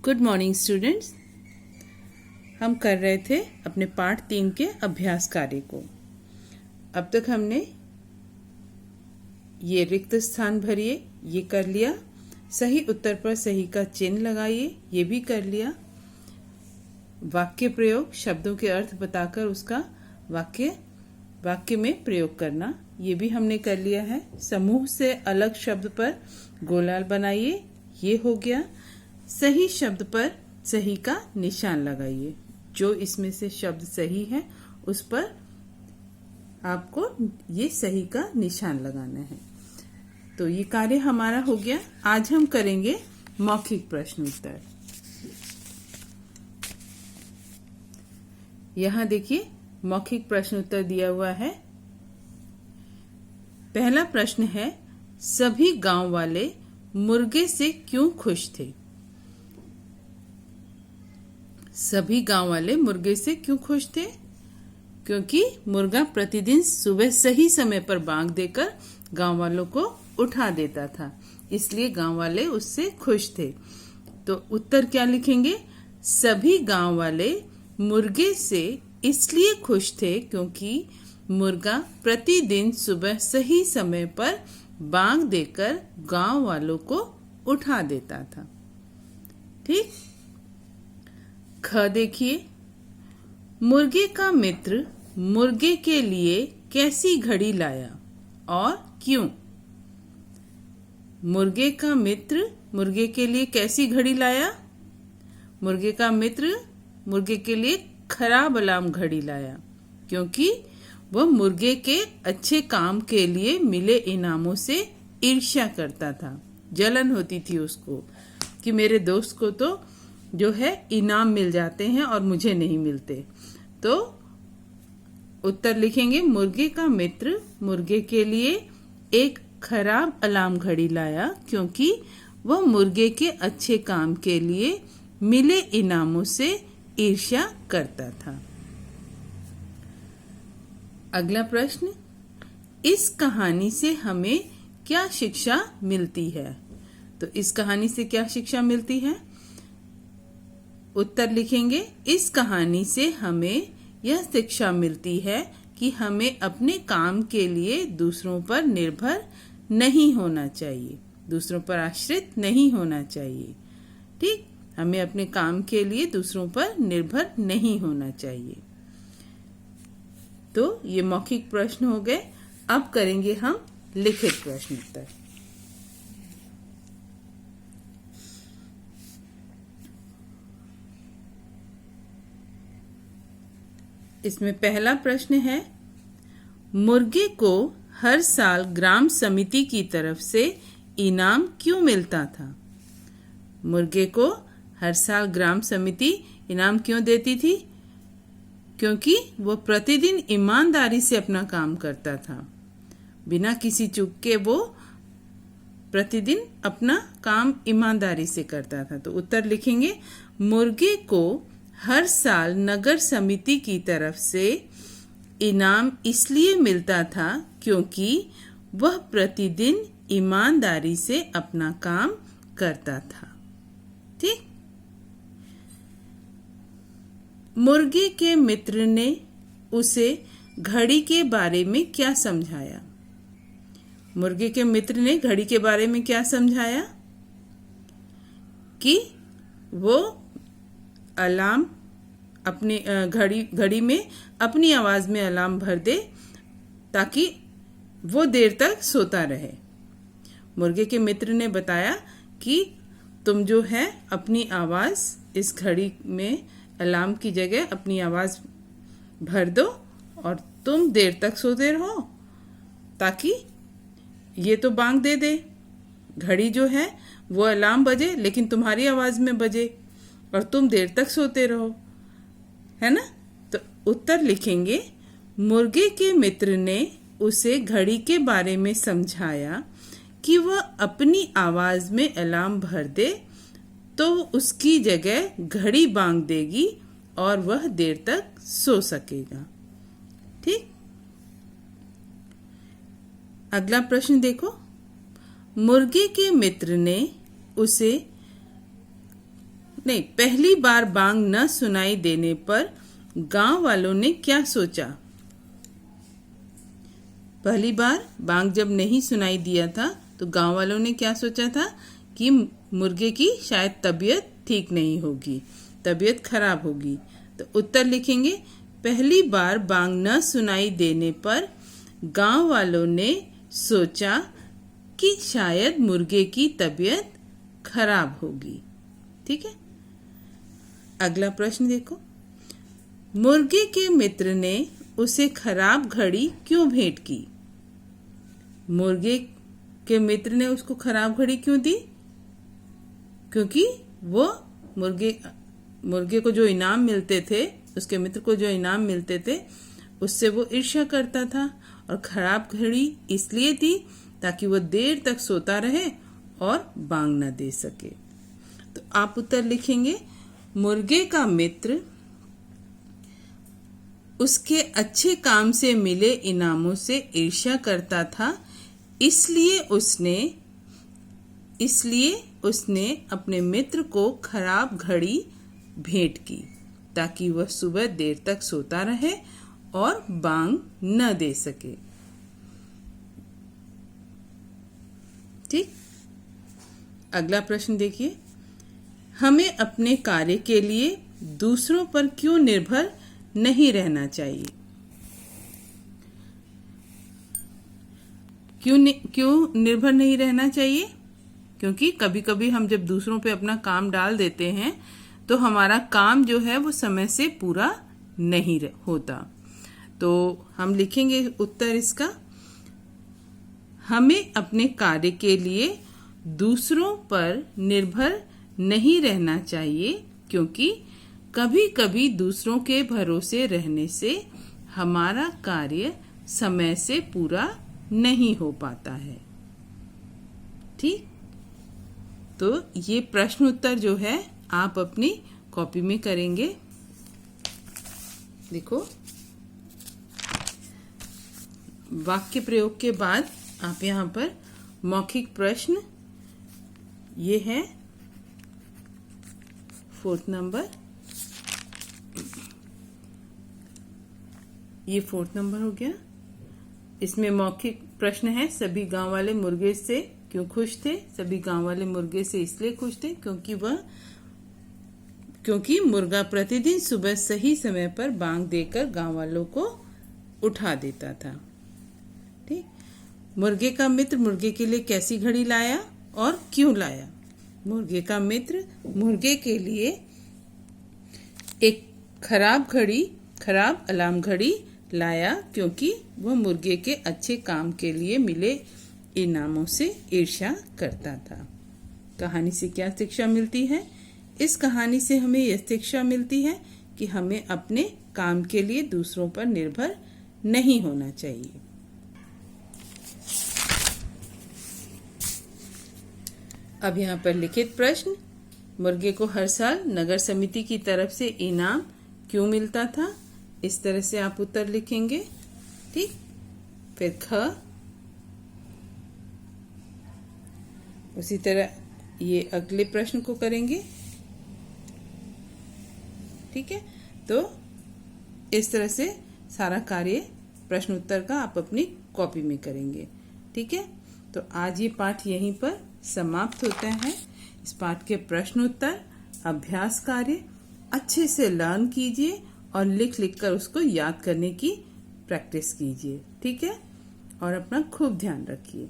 Good morning students. हम कर रहे थे अपने पाठ 3 के अभ्यास कार्य को। अब तक हमने ये रिक्त स्थान भरिए ये कर लिया, सही उत्तर पर सही का चिन्ह लगाइए ये भी कर लिया, वाक्य प्रयोग शब्दों के अर्थ बताकर उसका वाक्य में प्रयोग करना ये भी हमने कर लिया है। समूह से अलग शब्द पर गोलाल बनाइए ये हो गया। सही शब्द पर सही का निशान लगाइए, जो इसमें से शब्द सही है उस पर आपको ये सही का निशान लगाना है। तो ये कार्य हमारा हो गया। आज हम करेंगे मौखिक प्रश्न उत्तर। यहाँ देखिए मौखिक प्रश्न उत्तर दिया हुआ है। पहला प्रश्न है, सभी गांव वाले मुर्गे से क्यों खुश थे? सभी गांव वाले मुर्गे से क्यों खुश थे? क्योंकि मुर्गा प्रतिदिन सुबह सही समय पर बांग देकर गांव वालों को उठा देता था, इसलिए गांव वाले उससे खुश थे। तो उत्तर क्या लिखेंगे? सभी गांव वाले मुर्गे से इसलिए खुश थे क्योंकि मुर्गा प्रतिदिन सुबह सही समय पर बांग देकर गांव वालों को उठा देता था। ठीक। ख देखिए, मुर्गे का मित्र मुर्गे के लिए कैसी घड़ी लाया और क्यों? मुर्गे का मित्र मुर्गे के लिए कैसी घड़ी लाया? मुर्गे का मित्र मुर्गे के लिए खराब अलार्म घड़ी लाया, क्योंकि वह मुर्गे के अच्छे काम के लिए मिले इनामों से ईर्ष्या करता था। जलन होती थी उसको कि मेरे दोस्त को तो जो है इनाम मिल जाते हैं और मुझे नहीं मिलते। तो उत्तर लिखेंगे, मुर्गे का मित्र मुर्गे के लिए एक खराब अलार्म घड़ी लाया क्योंकि वह मुर्गे के अच्छे काम के लिए मिले इनामों से ईर्ष्या करता था। अगला प्रश्न, इस कहानी से हमें क्या शिक्षा मिलती है? तो इस कहानी से क्या शिक्षा मिलती है? उत्तर लिखेंगे, इस कहानी से हमें यह शिक्षा मिलती है कि हमें अपने काम के लिए दूसरों पर निर्भर नहीं होना चाहिए, दूसरों पर आश्रित नहीं होना चाहिए। ठीक, हमें अपने काम के लिए दूसरों पर निर्भर नहीं होना चाहिए। तो ये मौखिक प्रश्न हो गए। अब करेंगे हम लिखित प्रश्न उत्तर। इसमें पहला प्रश्न है, मुर्गे को हर साल ग्राम समिति की तरफ से इनाम क्यों मिलता था? मुर्गे को हर साल ग्राम समिति इनाम क्यों देती थी? क्योंकि वो प्रतिदिन ईमानदारी से अपना काम करता था, बिना किसी चूक के वो प्रतिदिन अपना काम ईमानदारी से करता था। तो उत्तर लिखेंगे, मुर्गे को हर साल नगर समिति की तरफ से इनाम इसलिए मिलता था क्योंकि वह प्रतिदिन ईमानदारी से अपना काम करता था। ठीक। मुर्गे के मित्र ने उसे घड़ी के बारे में क्या समझाया? मुर्गे के मित्र ने घड़ी के बारे में क्या समझाया? कि वो अलार्म अपने घड़ी में अपनी आवाज में अलार्म भर दे ताकि वो देर तक सोता रहे। मुर्गे के मित्र ने बताया कि तुम जो है अपनी आवाज इस घड़ी में अलार्म की जगह अपनी आवाज भर दो और तुम देर तक सोते रहो ताकि ये तो बांग दे दे, घड़ी जो है वो अलार्म बजे लेकिन तुम्हारी आवाज में बजे और तुम देर तक सोते रहो, है ना? तो उत्तर लिखेंगे, मुर्गे के मित्र ने उसे घड़ी के बारे में समझाया कि वह अपनी आवाज में अलार्म भर दे तो उसकी जगह घड़ी बांग देगी और वह देर तक सो सकेगा। ठीक। अगला प्रश्न देखो, मुर्गे के मित्र ने उसे नहीं, पहली बार बांग न सुनाई देने पर गांव वालों ने क्या सोचा? पहली बार बांग जब नहीं सुनाई दिया था तो गांव वालों ने क्या सोचा था कि मुर्गे की शायद तबीयत ठीक नहीं होगी, तबीयत खराब होगी। तो उत्तर लिखेंगे, पहली बार बांग न सुनाई देने पर गांव वालों ने सोचा कि शायद मुर्गे की तबीयत खराब होगी। ठीक है, अगला प्रश्न देखो। मुर्गे के मित्र ने उसे खराब घड़ी क्यों भेंट की? मुर्गे के मित्र ने उसको खराब घड़ी क्यों दी? क्योंकि वो मुर्गे को जो इनाम मिलते थे, उसके मित्र को जो इनाम मिलते थे, उससे वो ईर्ष्या करता था और खराब घड़ी इसलिए दी ताकि वो देर तक सोता रहे और बांग न दे सके। तो आप उत्तर लिखेंगे, मुर्गे का मित्र उसके अच्छे काम से मिले इनामों से ईर्ष्या करता था, इसलिए उसने अपने मित्र को खराब घड़ी भेंट की ताकि वह सुबह देर तक सोता रहे और बांग न दे सके। ठीक, अगला प्रश्न देखिए। हमें अपने कार्य के लिए दूसरों पर क्यों निर्भर नहीं रहना चाहिए? क्यों निर्भर नहीं रहना चाहिए? क्योंकि कभी कभी हम जब दूसरों पे अपना काम डाल देते हैं तो हमारा काम जो है वो समय से पूरा नहीं होता। तो हम लिखेंगे उत्तर इसका, हमें अपने कार्य के लिए दूसरों पर निर्भर नहीं रहना चाहिए, क्योंकि कभी कभी दूसरों के भरोसे रहने से हमारा कार्य समय से पूरा नहीं हो पाता है। ठीक, तो ये प्रश्न उत्तर जो है आप अपनी कॉपी में करेंगे। देखो, वाक्य प्रयोग के बाद आप यहाँ पर मौखिक प्रश्न, ये है 4th नंबर, ये 4th नंबर हो गया। इसमें मौखिक प्रश्न है, सभी गांव वाले मुर्गे से क्यों खुश थे? सभी गांव वाले मुर्गे से इसलिए खुश थे क्योंकि मुर्गा प्रतिदिन सुबह सही समय पर बांग देकर गांव वालों को उठा देता था। ठीक, मुर्गे का मित्र मुर्गे के लिए कैसी घड़ी लाया और क्यों लाया? मुर्गे का मित्र मुर्गे के लिए एक खराब अलार्म घड़ी लाया क्योंकि वह मुर्गे के अच्छे काम के लिए मिले इनामों से ईर्ष्या करता था। कहानी से क्या शिक्षा मिलती है? इस कहानी से हमें यह शिक्षा मिलती है कि हमें अपने काम के लिए दूसरों पर निर्भर नहीं होना चाहिए। अब यहाँ पर लिखित प्रश्न, मुर्गे को हर साल नगर समिति की तरफ से इनाम क्यों मिलता था? इस तरह से आप उत्तर लिखेंगे। ठीक, फिर ख, उसी तरह ये अगले प्रश्न को करेंगे। ठीक है, तो इस तरह से सारा कार्य प्रश्न उत्तर का आप अपनी कॉपी में करेंगे। ठीक है, तो आज ये पाठ यहीं पर समाप्त होता है। इस पाठ के प्रश्न उत्तर अभ्यास कार्य अच्छे से लर्न कीजिए और लिख कर उसको याद करने की प्रैक्टिस कीजिए। ठीक है, और अपना खूब ध्यान रखिए।